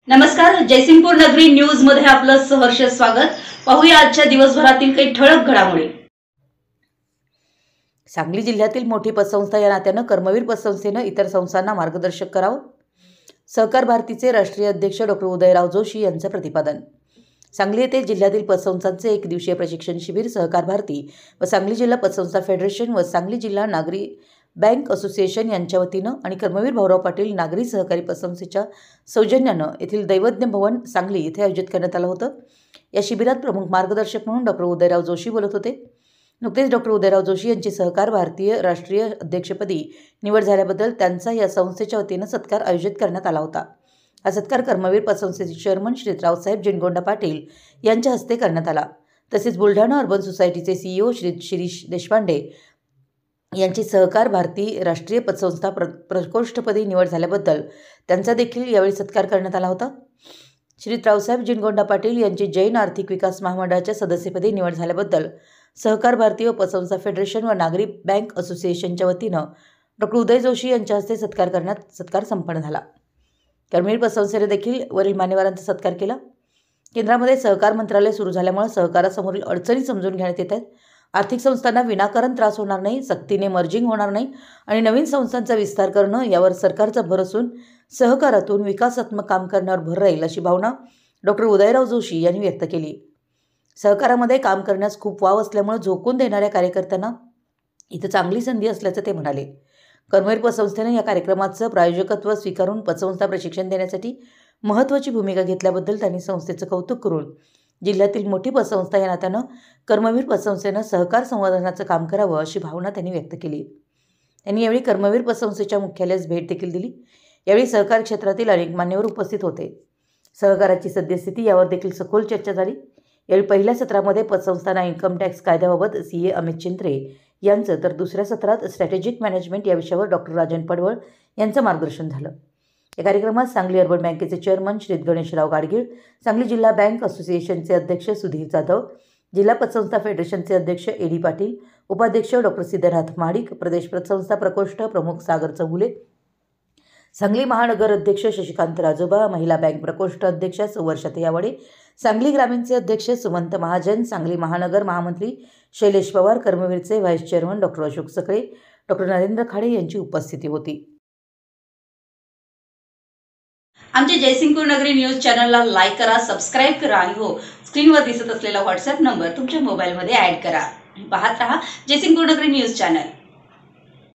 नमस्कार, जयसिंगपूर नगरी न्यूज मध्ये आपलं सहर्ष स्वागत। पाहूया आजच्या दिवसभरातील काही ठळक घडामोडी। सांगली जिल्ह्यातील मोठी पतसंस्था या नात्यानं कर्मवीर पतसंस्थेनं इतर संस्थांना मार्गदर्शक करावं, सहकार भारतीचे राष्ट्रीय अध्यक्ष डॉ. उदयराव जोशी यांचं प्रतिपादन। सांगली येथे जिल्ह्यातील पतसंस्थांचे एक दिवसीय प्रशिक्षण शिबिर सहकार भारती व सांगली जिल्हा पतसंस्था फेडरेशन व सांगली जिल्हा नागरी बँक असोसिएशन यांच्या वतीनं आणि कर्मवीर भाऊराव पाटील नागरी सहकारी पतसंस्थेच्या सौजन्यानं येथील दैवज्ञ भवन सांगली येथे आयोजित करण्यात आलं होतं। या शिबिरात प्रमुख मार्गदर्शक म्हणून डॉ. उदयराव जोशी बोलत होते। नुकतेच डॉ. उदयराव जोशी यांची सहकार भारतीय राष्ट्रीय अध्यक्षपदी निवड झाल्याबद्दल त्यांचा या संस्थेच्या वतीनं सत्कार आयोजित करण्यात आला होता। हा सत्कार कर्मवीर पतसंस्थेचे चेअरमन श्री रावसाहेब जिनगोंडा पाटील यांच्या हस्ते करण्यात आला। तसेच बुलढाणा अर्बन सोसायटीचे CEO श्री शिरीष देशपांडे यांची सहकार भारती राष्ट्रीय पतसंस्था प्रकोष्ठपदी निवड झाल्याबद्दल त्यांचा देखील यावेळी सत्कार करण्यात आला होता। श्री रावसाहेब जिनगोंडा पाटील यांची जैन आर्थिक विकास महामंडळाच्या सदस्यपदी निवड झाल्याबद्दल सहकार भारती व पतसंस्था फेडरेशन व नागरी बँक असोसिएशनच्या वतीनं डॉ. उदय जोशी यांच्या हस्ते सत्कार संपन्न झाला। कर्मवीर पतसंस्थेने देखील वरील मान्यवरांचा सत्कार केला। केंद्रामध्ये सहकार मंत्रालय सुरू झाल्यामुळे सहकारासमोरील अडचणी समजून घेण्यात येत आहेत। आर्थिक संस्थांना विनाकारण त्रास होणार नाही, सक्तीने मर्जिंग होणार नाही आणि नवीन संस्थांचा विस्तार करणं यावर सरकारचा भर असून सहकारातून विकासात्मक काम करण्यावर भर राहील अशी भावना डॉ. उदयराव जोशी यांनी व्यक्त केली। सहकारामध्ये काम करण्यास खूप वाव असल्यामुळे झोकून देणाऱ्या कार्यकर्त्यांना इथं चांगली संधी असल्याचं ते म्हणाले। कर्मवीर पतसंस्थेने या कार्यक्रमाचं प्रायोजकत्व स्वीकारून पतसंस्था प्रशिक्षण देण्यासाठी महत्त्वाची भूमिका घेतल्याबद्दल त्यांनी संस्थेचं कौतुक करून जिल्ह्यातील मोठी पतसंस्था या नात्यानं कर्मवीर पतसंस्थेनं सहकार संवर्धनाचं काम करावं अशी भावना त्यांनी व्यक्त केली। त्यांनी यावेळी कर्मवीर पतसंस्थेच्या मुख्यालयास भेट देखील दिली। यावेळी सहकार क्षेत्रातील अनेक मान्यवर उपस्थित होते। सहकाराची सद्यस्थिती यावर देखील सखोल चर्चा झाली। यावेळी पहिल्या सत्रामध्ये पतसंस्थांना इन्कम टॅक्स कायद्याबाबत CA अमित चिंत्रे यांचं तर दुसऱ्या सत्रात स्ट्रॅटेजिक मॅनेजमेंट या विषयावर डॉ. राजन पडवळ यांचं मार्गदर्शन झालं। या कार्यक्रमात सांगली अर्बन बँकेचे चेअरमन श्री गणेशराव गाडगीळ, सांगली जिल्हा बँक असोसिएशनचे अध्यक्ष सुधीर जाधव, जिल्हा पतसंस्था फेडरेशनचे अध्यक्ष AD पाटील, उपाध्यक्ष डॉ. सिद्धनाथ महाडिक, प्रदेश पतसंस्था प्रकोष्ठ प्रमुख सागर चौगुले, सांगली महानगर अध्यक्ष शशिकांत राजोबा, महिला बँक प्रकोष्ठ अध्यक्ष सुवर्षा तेयावडे, सांगली ग्रामीणचे अध्यक्ष सुमंत महाजन, सांगली महानगर महामंत्री शैलेश पवार, कर्मवीरचे व्हाईस चेअरमन डॉ. अशोक सकळे, डॉ. नरेंद्र खाडे यांची उपस्थिती होती। आमच्या जयसिंगपूर नगरी न्यूज चॅनलला लाईक करा, सबस्क्राईब करा आणि हो, स्क्रीनवर दिसत असलेला व्हॉट्सअप नंबर तुमच्या मोबाईलमध्ये ॲड करा। पाहत रहा जयसिंगपूर नगरी न्यूज चॅनल।